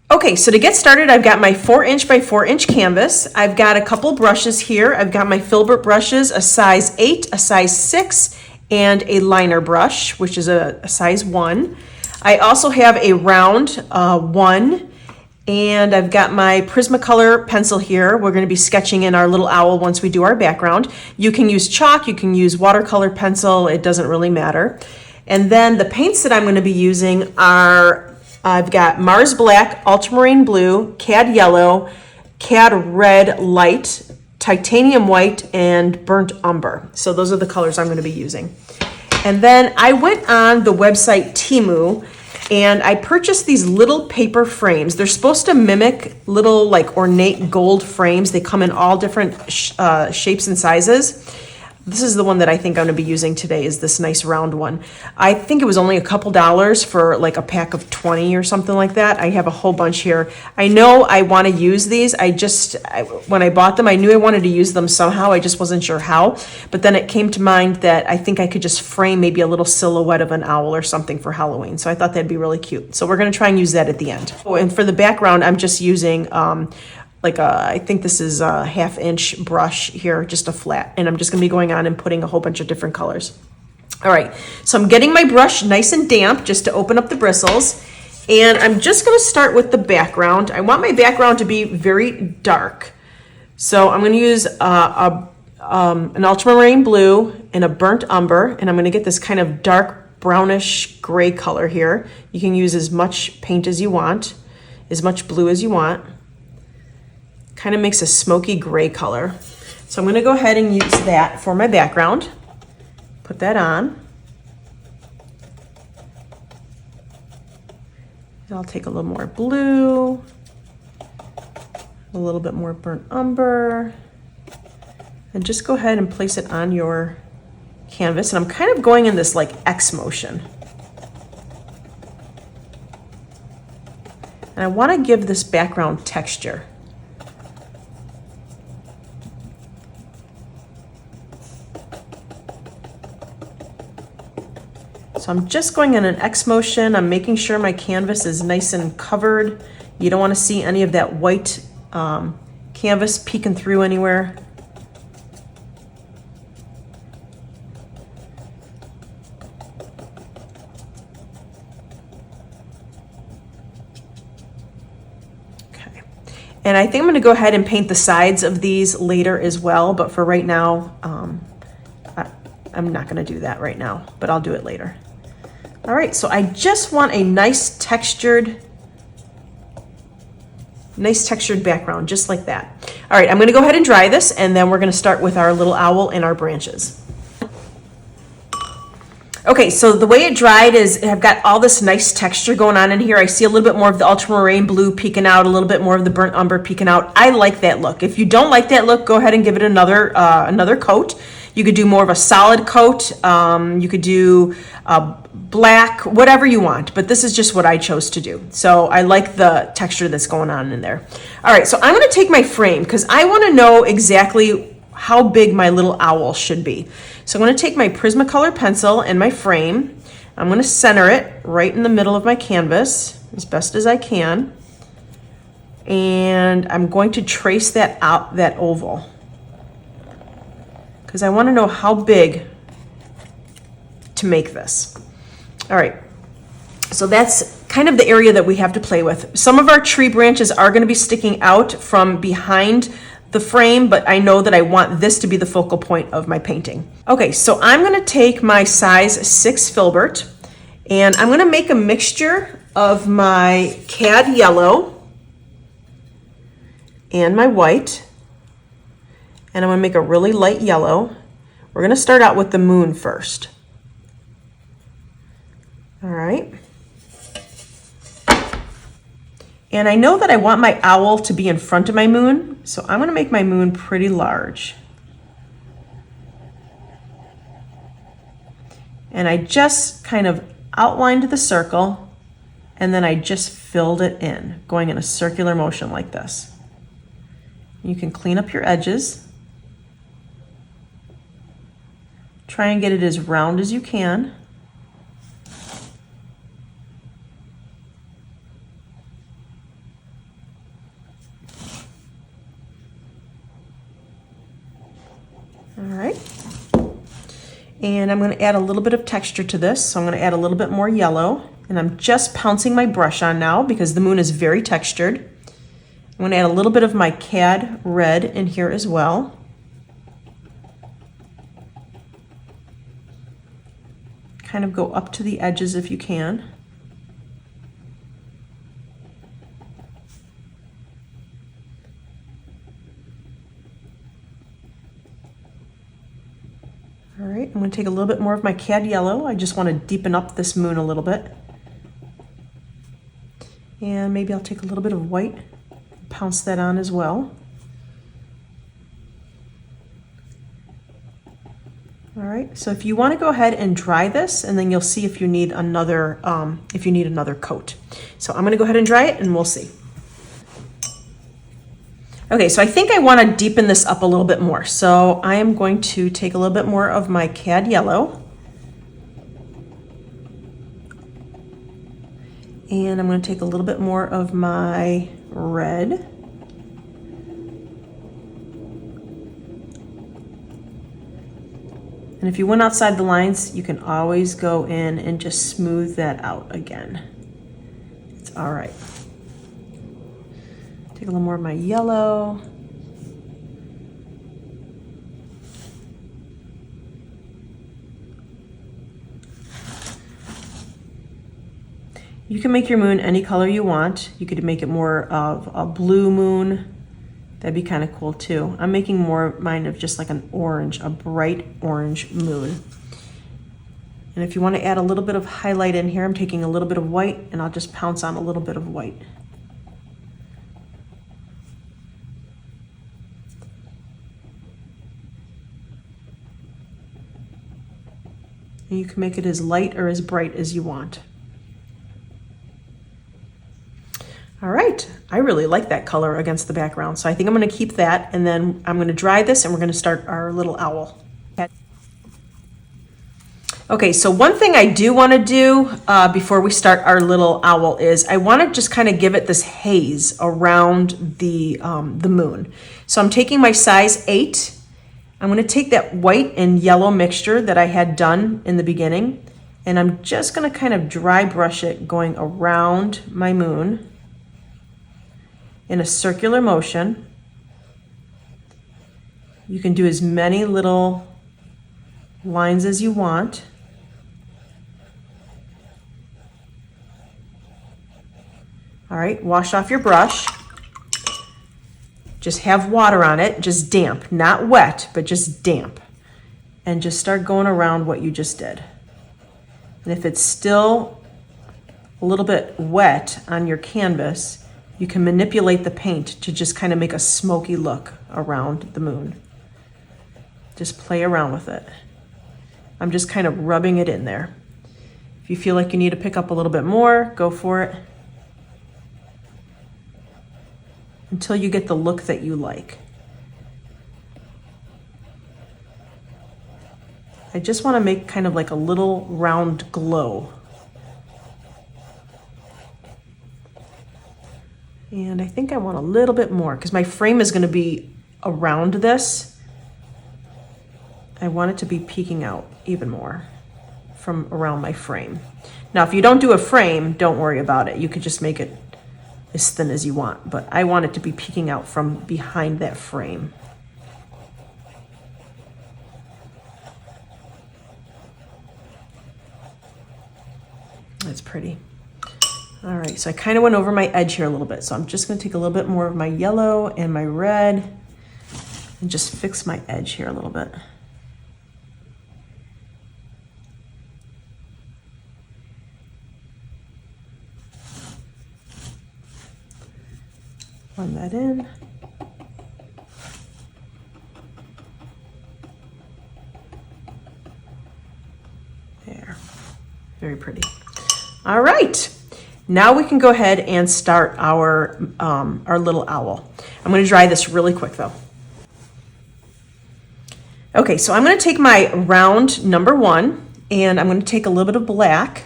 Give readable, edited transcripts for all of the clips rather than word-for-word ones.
Okay, so to get started, I've got my 4" by 4" canvas. I've got a couple brushes here. I've got my filbert brushes, a size 8, a size 6, and a liner brush, which is a size 1. I also have a round 1, and I've got my Prismacolor pencil here. We're going to be sketching in our little owl once we do our background. You can use chalk, you can use watercolor pencil, it doesn't really matter. And then the paints that I'm going to be using are, I've got Mars Black, Ultramarine Blue, Cad Yellow, Cad Red Light, Titanium White, and Burnt Umber. So those are the colors I'm going to be using. And then I went on the website Temu and I purchased these little paper frames. They're supposed to mimic little like ornate gold frames. They come in all different shapes and sizes. This is the one that I think I'm going to be using today, is this nice round one. I think it was only a couple dollars for like a pack of 20 or something like that. I have a whole bunch here. I know I want to use these. When I bought them, I knew I wanted to use them somehow. I just wasn't sure how. But then it came to mind that I think I could just frame maybe a little silhouette of an owl or something for Halloween. So I thought that'd be really cute. So we're going to try and use that at the end. Oh, and for the background, I'm just using I think this is a 1/2" brush here, just a flat, and I'm just gonna be going on and putting a whole bunch of different colors. All right, so I'm getting my brush nice and damp just to open up the bristles, and I'm just gonna start with the background. I want my background to be very dark. So I'm gonna use an ultramarine blue and a burnt umber, and I'm gonna get this kind of dark brownish gray color here. You can use as much paint as you want, as much blue as you want. Kind of makes a smoky gray color. So I'm going to go ahead and use that for my background. Put that on. And I'll take a little more blue, a little bit more burnt umber, and just go ahead and place it on your canvas. And I'm kind of going in this like X motion. And I want to give this background texture. So I'm just going in an X motion. I'm making sure my canvas is nice and covered. You don't want to see any of that white canvas peeking through anywhere. Okay. And I think I'm going to go ahead and paint the sides of these later as well, but for right now, I'm not going to do that right now, but I'll do it later. All right, so I just want a nice textured background, just like that. All right, I'm gonna go ahead and dry this, and then we're gonna start with our little owl and our branches. Okay, so the way it dried is I've got all this nice texture going on in here. I see a little bit more of the ultramarine blue peeking out, a little bit more of the burnt umber peeking out. I like that look. If you don't like that look, go ahead and give it another coat. You could do more of a solid coat. You could do black, whatever you want, but this is just what I chose to do. So I like the texture that's going on in there. All right, so I'm gonna take my frame because I wanna know exactly how big my little owl should be. So I'm gonna take my Prismacolor pencil and my frame. I'm gonna center it right in the middle of my canvas as best as I can. And I'm going to trace that out, that oval, because I wanna know how big to make this. All right, so that's kind of the area that we have to play with. Some of our tree branches are going to be sticking out from behind the frame, but I know that I want this to be the focal point of my painting. Okay, so I'm going to take my size 6 filbert, and I'm going to make a mixture of my cad yellow and my white, and I'm going to make a really light yellow. We're going to start out with the moon first. All right. And I know that I want my owl to be in front of my moon, so I'm going to make my moon pretty large. And I just kind of outlined the circle, and then I just filled it in, going in a circular motion like this. You can clean up your edges. Try and get it as round as you can. And I'm going to add a little bit of texture to this. So I'm going to add a little bit more yellow. And I'm just pouncing my brush on now because the moon is very textured. I'm going to add a little bit of my cad red in here as well. Kind of go up to the edges if you can. All right, I'm going to take a little bit more of my cad yellow. I just want to deepen up this moon a little bit. And maybe I'll take a little bit of white, pounce that on as well. All right, so if you want to go ahead and dry this, and then you'll see if you need another coat. So I'm going to go ahead and dry it, and we'll see. Okay, so I think I want to deepen this up a little bit more. So I am going to take a little bit more of my cad yellow. And I'm going to take a little bit more of my red. And if you went outside the lines, you can always go in and just smooth that out again. It's all right. Take a little more of my yellow. You can make your moon any color you want. You could make it more of a blue moon. That'd be kind of cool too. I'm making more mine of just like an orange, a bright orange moon. And if you want to add a little bit of highlight in here, I'm taking a little bit of white and I'll just pounce on a little bit of white. And you can make it as light or as bright as you want. All right, I really like that color against the background, so I think I'm going to keep that, and then I'm going to dry this and we're going to start our little owl. Okay, so one thing I do want to do before we start our little owl is I want to just kind of give it this haze around the moon. So I'm taking my size 8. I'm going to take that white and yellow mixture that I had done in the beginning, and I'm just going to kind of dry brush it going around my moon in a circular motion. You can do as many little lines as you want. All right, wash off your brush. Just have water on it, just damp, not wet, but just damp. And just start going around what you just did. And if it's still a little bit wet on your canvas, you can manipulate the paint to just kind of make a smoky look around the moon. Just play around with it. I'm just kind of rubbing it in there. If you feel like you need to pick up a little bit more, go for it. Until you get the look that you like. I just want to make kind of like a little round glow. And I think I want a little bit more because my frame is going to be around this. I want it to be peeking out even more from around my frame. Now, if you don't do a frame, don't worry about it. You could just make it as thin as you want, but I want it to be peeking out from behind that frame. That's pretty. All right, so I kind of went over my edge here a little bit, so I'm just going to take a little bit more of my yellow and my red and just fix my edge here a little bit. Blend that in. There, very pretty. All right. Now we can go ahead and start our little owl. I'm going to dry this really quick though. Okay, so I'm going to take my round number 1 and I'm going to take a little bit of black.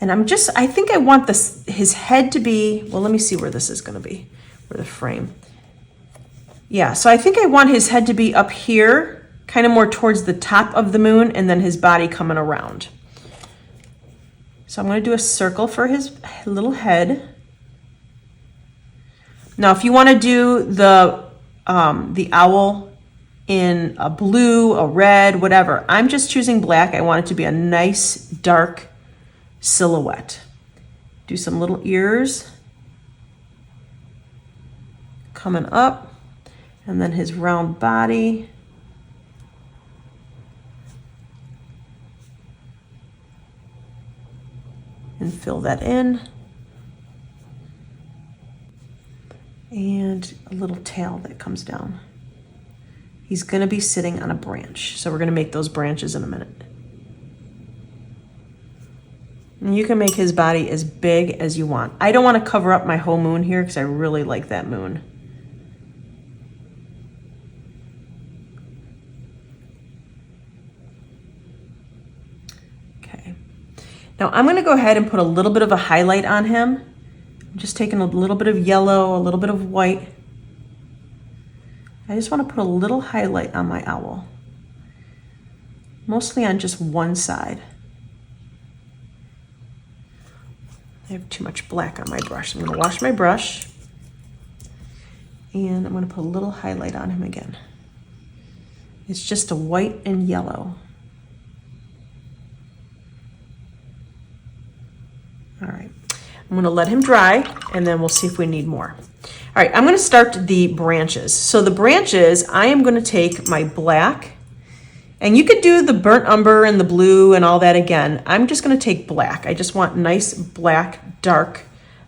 And I think I want his head to be, well, let me see where this is going to be, where the frame. Yeah, so I think I want his head to be up here kind of more towards the top of the moon, and then his body coming around. So I'm going to do a circle for his little head. Now, if you want to do the owl in a blue, a red, whatever, I'm just choosing black. I want it to be a nice, dark silhouette. Do some little ears coming up, and then his round body. And fill that in. And a little tail that comes down. He's going to be sitting on a branch, so we're going to make those branches in a minute. And you can make his body as big as you want. I don't want to cover up my whole moon here because I really like that moon. Okay. Now I'm going to go ahead and put a little bit of a highlight on him. I'm just taking a little bit of yellow, a little bit of white. I just want to put a little highlight on my owl. Mostly on just one side. I have too much black on my brush. I'm going to wash my brush. And I'm going to put a little highlight on him again. It's just a white and yellow. All right. I'm going to let him dry, and then we'll see if we need more. All right, I'm going to start the branches. So the branches, I am going to take my black, and you could do the burnt umber and the blue and all that again. I'm just going to take black. I just want nice black, dark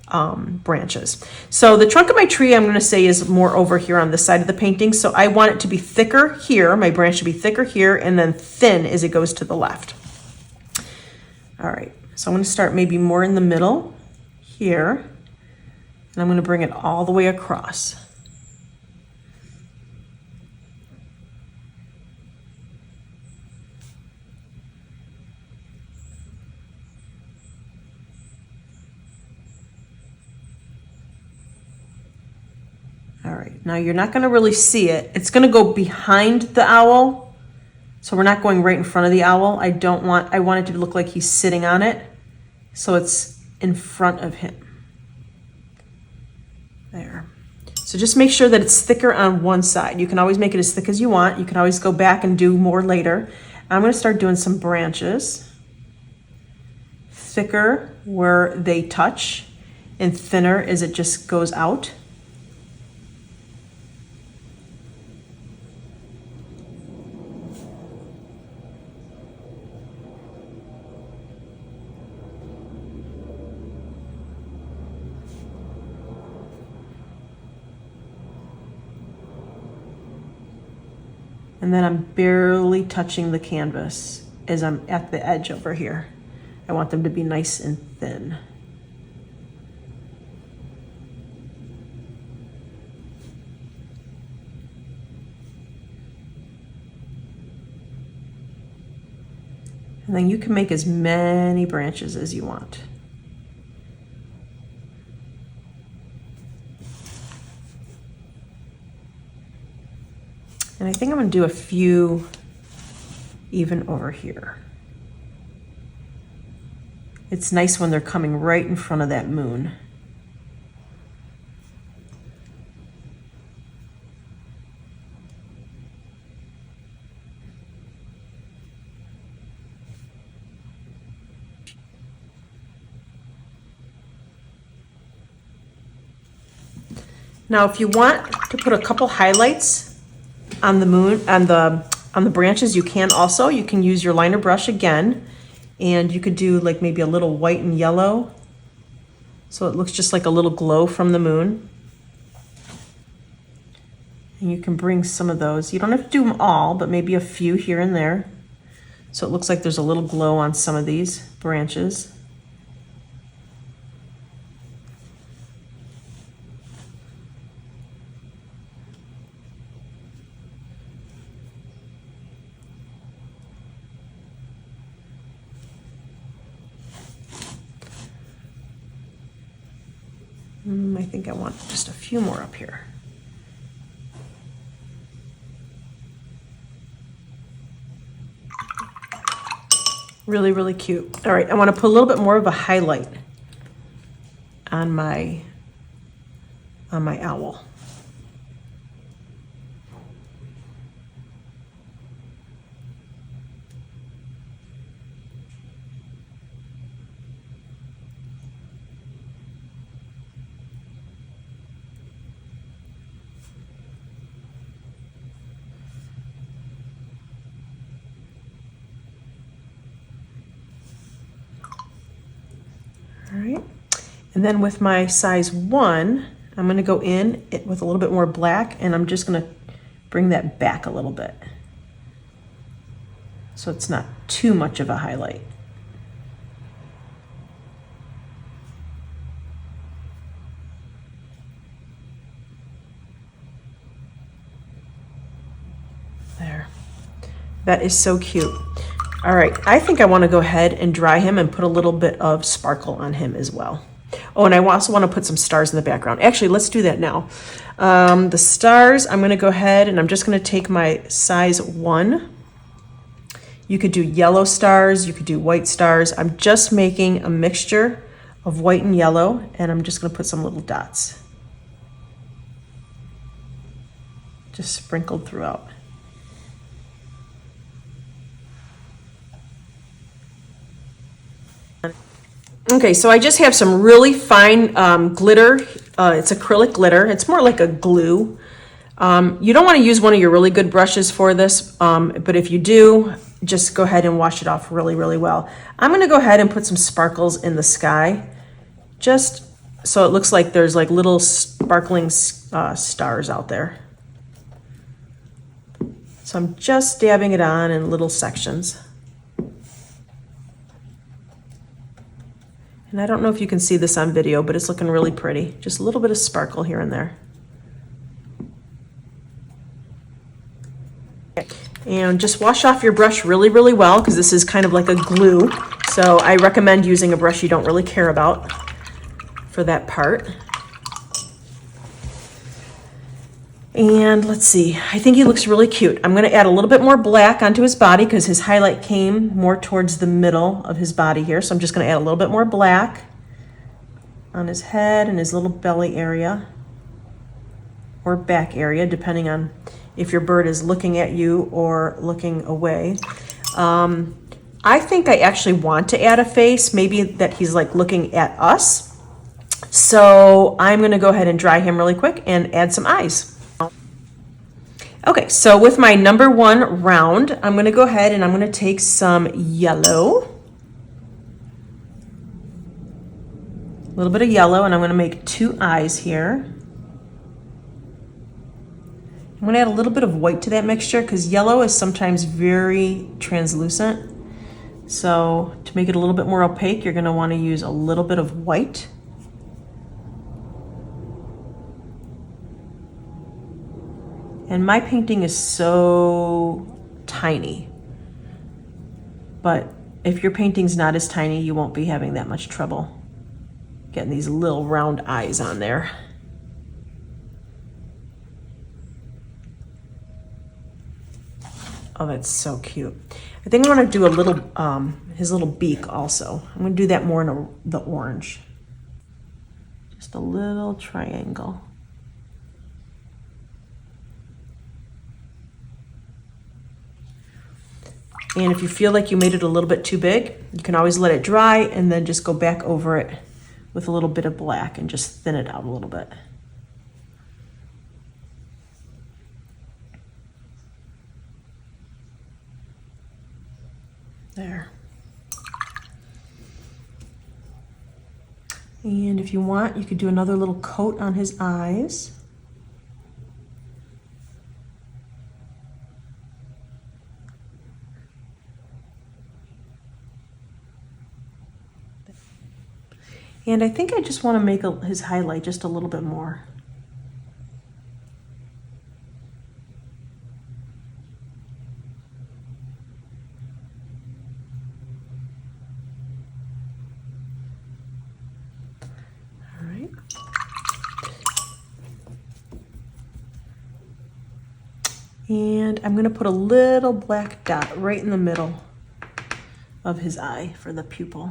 branches. So the trunk of my tree, I'm going to say, is more over here on this side of the painting. So I want it to be thicker here. My branch should be thicker here, and then thin as it goes to the left. All right, so I'm going to start maybe more in the middle here, and I'm going to bring it all the way across. All right, now you're not going to really see it. It's going to go behind the owl, so we're not going right in front of the owl. I want it to look like he's sitting on it, so it's in front of him. There. So just make sure that it's thicker on one side. You can always make it as thick as you want. You can always go back and do more later. I'm going to start doing some branches. Thicker where they touch, and thinner as it just goes out. And then I'm barely touching the canvas as I'm at the edge over here. I want them to be nice and thin. And then you can make as many branches as you want. And I think I'm going to do a few even over here. It's nice when they're coming right in front of that moon. Now, if you want to put a couple highlights on the moon, on the branches, you can also. You can use your liner brush again, and you could do like maybe a little white and yellow, so it looks just like a little glow from the moon. And you can bring some of those. You don't have to do them all, but maybe a few here and there, so it looks like there's a little glow on some of these branches. I think I want just a few more up here. Really, really cute. All right, I want to put a little bit more of a highlight on my owl. All right, and then with my size 1, I'm going to go in with a little bit more black, and I'm just going to bring that back a little bit so it's not too much of a highlight. There. That is so cute. All right, I think I want to go ahead and dry him and put a little bit of sparkle on him as well. Oh, and I also want to put some stars in the background. Actually, let's do that now. The stars, I'm going to go ahead and I'm just going to take my size 1. You could do yellow stars, you could do white stars. I'm just making a mixture of white and yellow, and I'm just going to put some little dots. Just sprinkled throughout. Okay, so I just have some really fine glitter. It's acrylic glitter. It's more like a glue. You don't want to use one of your really good brushes for this, but if you do, just go ahead and wash it off really, really well. I'm going to go ahead and put some sparkles in the sky, just so it looks like there's like little sparkling stars out there. So I'm just dabbing it on in little sections. And I don't know if you can see this on video, but it's looking really pretty. Just a little bit of sparkle here and there. And just wash off your brush really, really well, because this is kind of like a glue. So I recommend using a brush you don't really care about for that part. And let's see, I think he looks really cute. I'm gonna add a little bit more black onto his body because his highlight came more towards the middle of his body here. So I'm just gonna add a little bit more black on his head and his little belly area or back area, depending on if your bird is looking at you or looking away. I think I actually want to add a face, maybe that he's like looking at us. So I'm gonna go ahead and dry him really quick and add some eyes. Okay, so with my number 1 round, I'm going to go ahead and I'm going to take some yellow, a little bit of yellow, and I'm going to make 2 eyes here. I'm going to add a little bit of white to that mixture because yellow is sometimes very translucent. So to make it a little bit more opaque, you're going to want to use a little bit of white. And my painting is so tiny, but if your painting's not as tiny, you won't be having that much trouble getting these little round eyes on there. Oh, that's so cute. I think I want to do a little, his little beak also. I'm going to do that more in the orange. Just a little triangle. And if you feel like you made it a little bit too big, you can always let it dry and then just go back over it with a little bit of black and just thin it out a little bit. There. And if you want, you could do another little coat on his eyes. And I think I just want to make his highlight just a little bit more. All right. And I'm going to put a little black dot right in the middle of his eye for the pupil.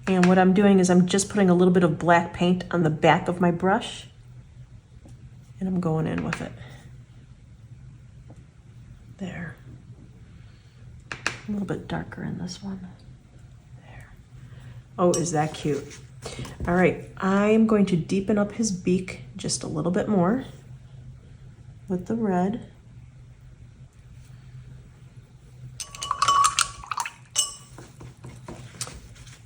And what I'm doing is I'm just putting a little bit of black paint on the back of my brush, and I'm going in with it. There. A little bit darker in this one. There. Oh, is that cute? All right, I'm going to deepen up his beak just a little bit more with the red.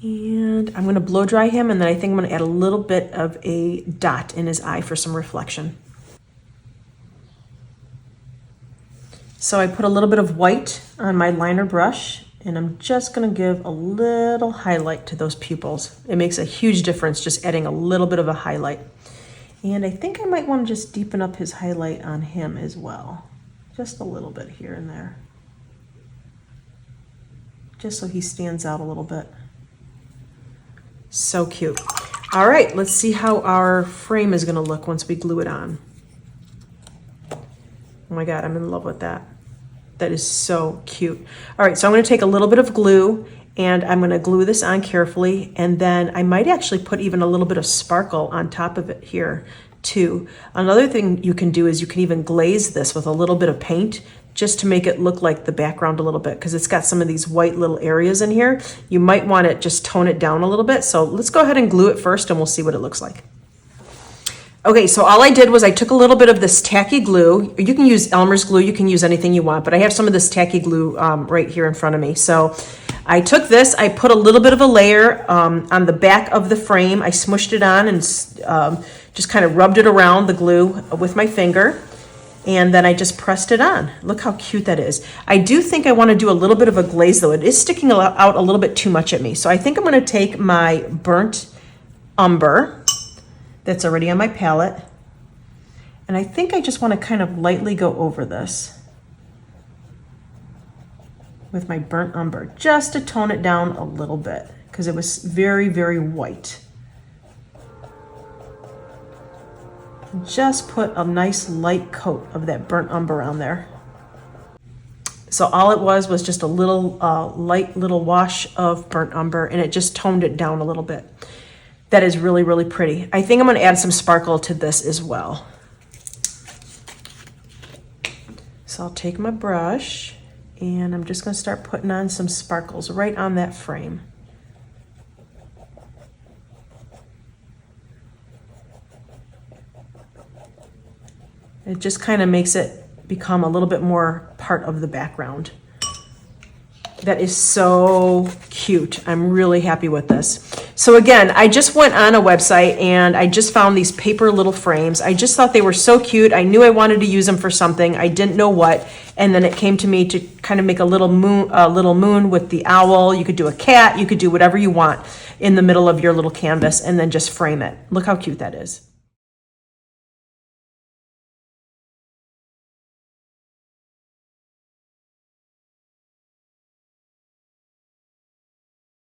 And I'm gonna blow dry him, and then I think I'm gonna add a little bit of a dot in his eye for some reflection. So I put a little bit of white on my liner brush, and I'm just gonna give a little highlight to those pupils. It makes a huge difference just adding a little bit of a highlight. And I think I might wanna just deepen up his highlight on him as well. Just a little bit here and there. Just so he stands out a little bit. So cute. All right, let's see how our frame is gonna look once we glue it on. Oh my God, I'm in love with that. That is so cute. All right, so I'm gonna take a little bit of glue and I'm gonna glue this on carefully, and then I might actually put even a little bit of sparkle on top of it here too. Another thing you can do is you can even glaze this with a little bit of paint just to make it look like the background a little bit, because it's got some of these white little areas in here. You might want to just tone it down a little bit. So let's go ahead and glue it first and we'll see what it looks like. Okay, so all I did was I took a little bit of this tacky glue. You can use Elmer's glue, you can use anything you want, but I have some of this tacky glue right here in front of me. So I took this, I put a little bit of a layer on the back of the frame. I smushed it on and just kind of rubbed it around the glue with my finger. And then I just pressed it on. Look how cute that is. I do think I want to do a little bit of a glaze though. It is sticking out a little bit too much at me. So I think I'm going to take my burnt umber that's already on my palette. And I think I just want to kind of lightly go over this with my burnt umber, just to tone it down a little bit, because it was very, very white. Just put a nice light coat of that burnt umber on there. So all it was just a little light little wash of burnt umber, and it just toned it down a little bit. That is really, really pretty. I think I'm gonna add some sparkle to this as well. So I'll take my brush and I'm just gonna start putting on some sparkles right on that frame. It just kind of makes it become a little bit more part of the background. That is so cute. I'm really happy with this. So again, I just went on a website and I just found these paper little frames. I just thought they were so cute. I knew I wanted to use them for something. I didn't know what. And then it came to me to kind of make a little moon with the owl. You could do a cat. You could do whatever you want in the middle of your little canvas and then just frame it. Look how cute that is.